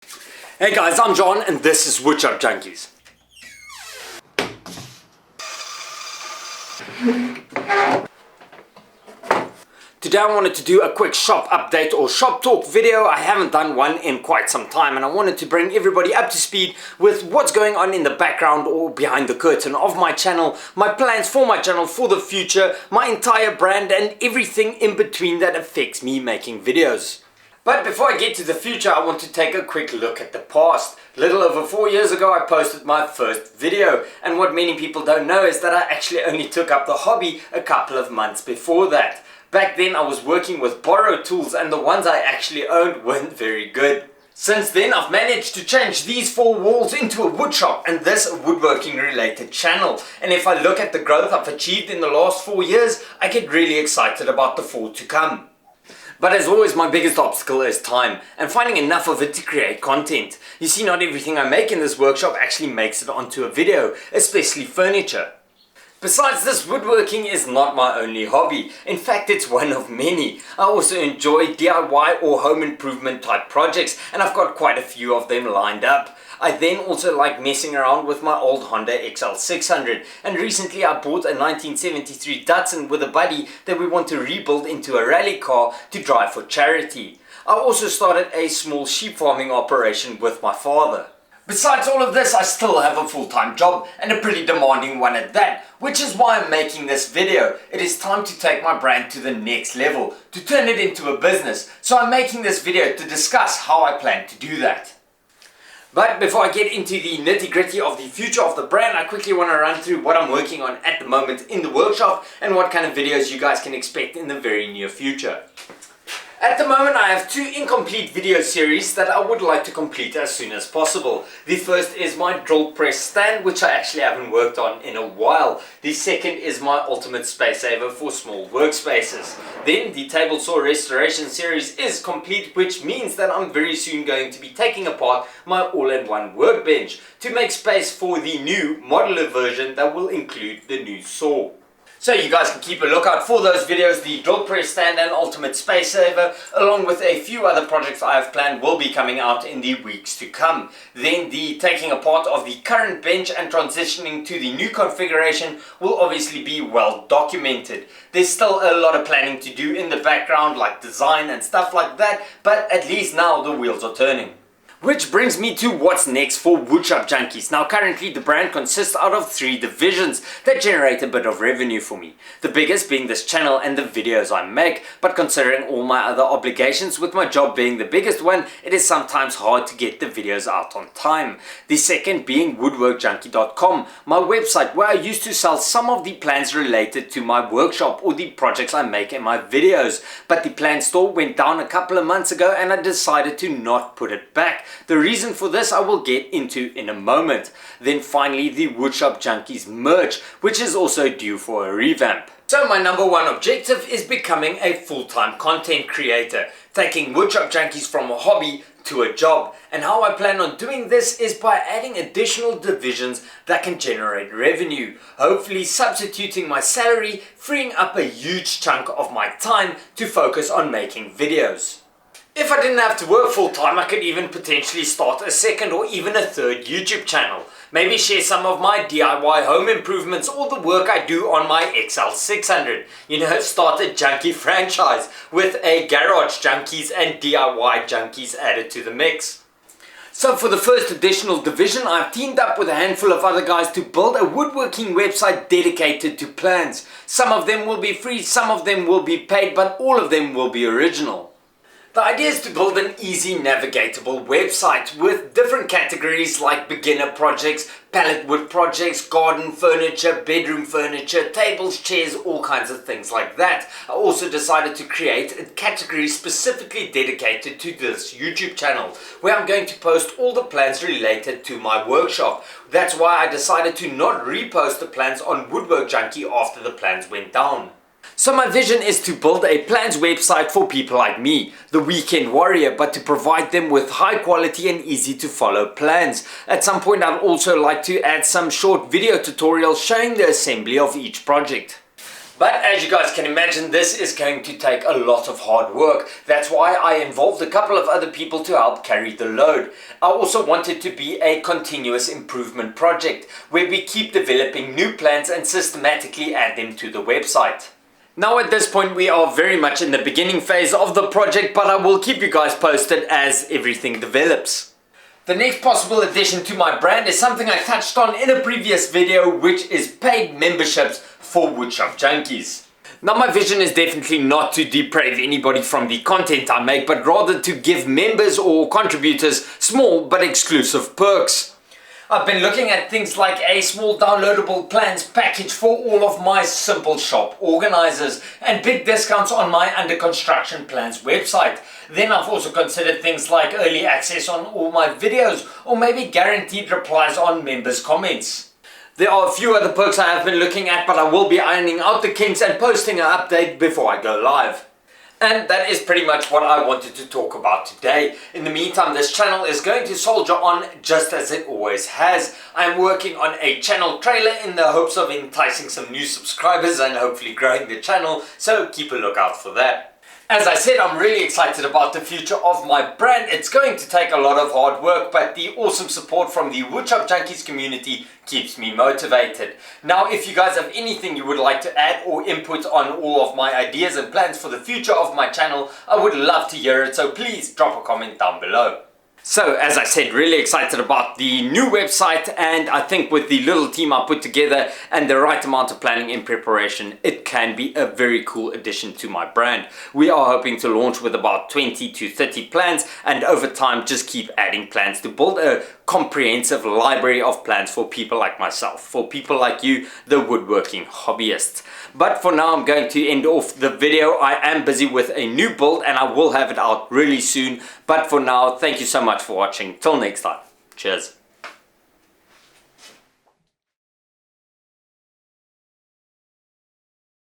Hey guys, I'm John and this is Woodshop Junkies. Today I wanted to do a quick shop update or shop talk video. I haven't done one in quite some time and I wanted to bring everybody up to speed with what's going on in the background or behind the curtain of my channel, my plans for my channel for the future, my entire brand and everything in between that affects me making videos. But before I get to the future, I want to take a quick look at the past. A little over 4 years ago I posted my first video, and what many people don't know is that I actually only took up the hobby a couple of months before that. Back then I was working with borrowed tools and the ones I actually owned weren't very good. Since then I've managed to change these 4 walls into a woodshop and this a woodworking related channel. And if I look at the growth I've achieved in the last 4 years, I get really excited about the 4 to come. But as always, my biggest obstacle is time and finding enough of it to create content. You see, not everything I make in this workshop actually makes it onto a video, especially furniture. Besides this, woodworking is not my only hobby. In fact, it's one of many. I also enjoy DIY or home improvement type projects and I've got quite a few of them lined up. I then also like messing around with my old Honda XL600 and recently I bought a 1973 Datsun with a buddy that we want to rebuild into a rally car to drive for charity. I also started a small sheep farming operation with my father. Besides all of this, I still have a full-time job and a pretty demanding one at that, which is why I'm making this video. It is time to take my brand to the next level, to turn it into a business. So I'm making this video to discuss how I plan to do that. But before I get into the nitty-gritty of the future of the brand, I quickly want to run through what I'm working on at the moment in the workshop and what kind of videos you guys can expect in the very near future. At the moment I have 2 incomplete video series that I would like to complete as soon as possible. The first is my drill press stand, which I actually haven't worked on in a while. The second is my ultimate space saver for small workspaces. Then the table saw restoration series is complete, which means that I'm very soon going to be taking apart my all-in-one workbench to make space for the new modular version that will include the new saw. So you guys can keep a lookout for those videos. The drill press stand and ultimate space saver, along with a few other projects I have planned, will be coming out in the weeks to come. Then the taking apart of the current bench and transitioning to the new configuration will obviously be well documented. There's still a lot of planning to do in the background, like design and stuff like that, but at least now the wheels are turning. Which brings me to what's next for Woodshop Junkies. Now currently the brand consists out of 3 divisions that generate a bit of revenue for me. The biggest being this channel and the videos I make, but considering all my other obligations, with my job being the biggest one, it is sometimes hard to get the videos out on time. The second being woodworkjunkie.com, my website where I used to sell some of the plans related to my workshop or the projects I make in my videos. But the plan store went down a couple of months ago and I decided to not put it back. The reason for this I will get into in a moment. Then finally the Woodshop Junkies merch, which is also due for a revamp. So my number one objective is becoming a full-time content creator, taking Woodshop Junkies from a hobby to a job. And how I plan on doing this is by adding additional divisions that can generate revenue, hopefully substituting my salary, freeing up a huge chunk of my time to focus on making videos. If I didn't have to work full time, I could even potentially start a second or even a third YouTube channel. Maybe share some of my DIY home improvements or the work I do on my XL600. You know, start a junkie franchise with a garage junkies and DIY junkies added to the mix. So for the first additional division, I've teamed up with a handful of other guys to build a woodworking website dedicated to plans. Some of them will be free, some of them will be paid, but all of them will be original. The idea is to build an easy navigatable website with different categories like beginner projects, pallet wood projects, garden furniture, bedroom furniture, tables, chairs, all kinds of things like that. I also decided to create a category specifically dedicated to this YouTube channel where I'm going to post all the plans related to my workshop. That's why I decided to not repost the plans on Woodwork Junkie after the plans went down. So my vision is to build a plans website for people like me, the weekend warrior, but to provide them with high quality and easy to follow plans. At some point I'd also like to add some short video tutorials showing the assembly of each project. But as you guys can imagine, this is going to take a lot of hard work. That's why I involved a couple of other people to help carry the load. I also want it to be a continuous improvement project where we keep developing new plans and systematically add them to the website. Now at this point we are very much in the beginning phase of the project, but I will keep you guys posted as everything develops. The next possible addition to my brand is something I touched on in a previous video, which is paid memberships for Woodshop Junkies. Now my vision is definitely not to deprave anybody from the content I make, but rather to give members or contributors small but exclusive perks. I've been looking at things like a small downloadable plans package for all of my simple shop organizers and big discounts on my under construction plans website. Then I've also considered things like early access on all my videos, or maybe guaranteed replies on members' comments. There are a few other perks I have been looking at, but I will be ironing out the kinks and posting an update before I go live. And that is pretty much what I wanted to talk about today. In the meantime, this channel is going to soldier on just as it always has. I'm working on a channel trailer in the hopes of enticing some new subscribers and hopefully growing the channel, so keep a lookout for that. As I said, I'm really excited about the future of my brand. It's going to take a lot of hard work, but the awesome support from the Woodshop Junkies community keeps me motivated. Now, if you guys have anything you would like to add or input on all of my ideas and plans for the future of my channel, I would love to hear it, so please drop a comment down below. So, as I said, really excited about the new website, and I think with the little team I put together and the right amount of planning in preparation, it can be a very cool addition to my brand. We are hoping to launch with about 20 to 30 plans, and over time just keep adding plans to build a comprehensive library of plans for people like myself, for people like you, the woodworking hobbyists. But for now, I'm going to end off the video. I am busy with a new build and I will have it out really soon. But for now, thank you so much for watching. Till next time. Cheers.